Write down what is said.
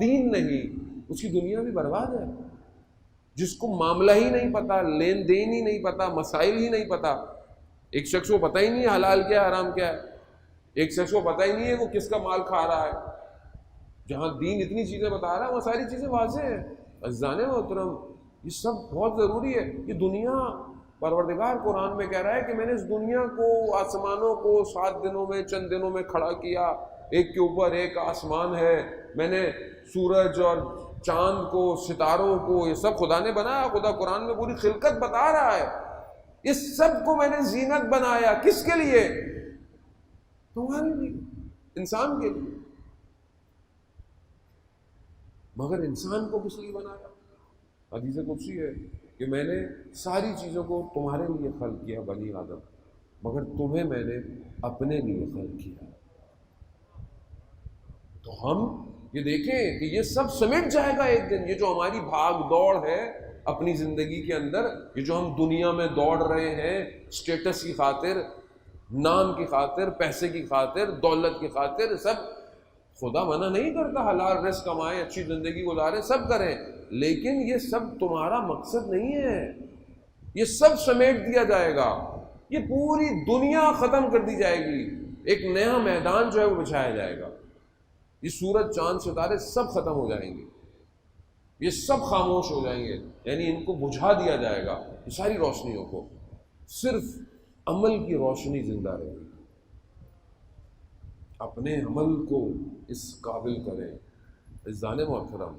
دین نہیں اس کی دنیا بھی برباد ہے. جس کو معاملہ ہی نہیں پتا، لین دین ہی نہیں پتا، مسائل ہی نہیں پتا. ایک شخص کو پتہ ہی نہیں ہے حلال کیا ہے حرام کیا ہے، ایک شخص کو پتہ ہی نہیں ہے وہ کس کا مال کھا رہا ہے. جہاں دین اتنی چیزیں بتا رہا ہے وہ ساری چیزیں واضح ہیں. عزیزان محترم یہ سب بہت ضروری ہے. یہ دنیا پروردگار قرآن میں کہہ رہا ہے کہ میں نے اس دنیا کو، آسمانوں کو 7 دنوں میں، چند دنوں میں کھڑا کیا، ایک کے اوپر ایک آسمان ہے. میں نے سورج اور چاند کو، ستاروں کو، یہ سب خدا نے بنایا. خدا قرآن میں پوری خلقت بتا رہا ہے. اس سب کو میں نے زینت بنایا. کس کے لیے؟ تمہارے لیے، انسان کے لیے. مگر انسان کو کس لیے بنایا؟ حدیث قدسی ہے کہ میں نے ساری چیزوں کو تمہارے لیے خلق کیا بنی آدم، مگر تمہیں میں نے اپنے لیے خلق کیا. تو ہم یہ دیکھیں کہ یہ سب سمٹ جائے گا ایک دن. یہ جو ہماری بھاگ دوڑ ہے اپنی زندگی کے اندر، یہ جو ہم دنیا میں دوڑ رہے ہیں اسٹیٹس کی خاطر، نام کی خاطر، پیسے کی خاطر، دولت کی خاطر، سب خدا منع نہیں کرتا حلال رزق کمائیں، اچھی زندگی گزاریں، سب کریں، لیکن یہ سب تمہارا مقصد نہیں ہے. یہ سب سمیٹ دیا جائے گا. یہ پوری دنیا ختم کر دی جائے گی. ایک نیا میدان جو ہے وہ بچھایا جائے گا. یہ سورج چاند ستارے سب ختم ہو جائیں گے، یہ سب خاموش ہو جائیں گے، یعنی ان کو بجھا دیا جائے گا. یہ ساری روشنیوں کو صرف عمل کی روشنی زندہ رہے گی. اپنے عمل کو اس قابل کریں. عزیزان محترم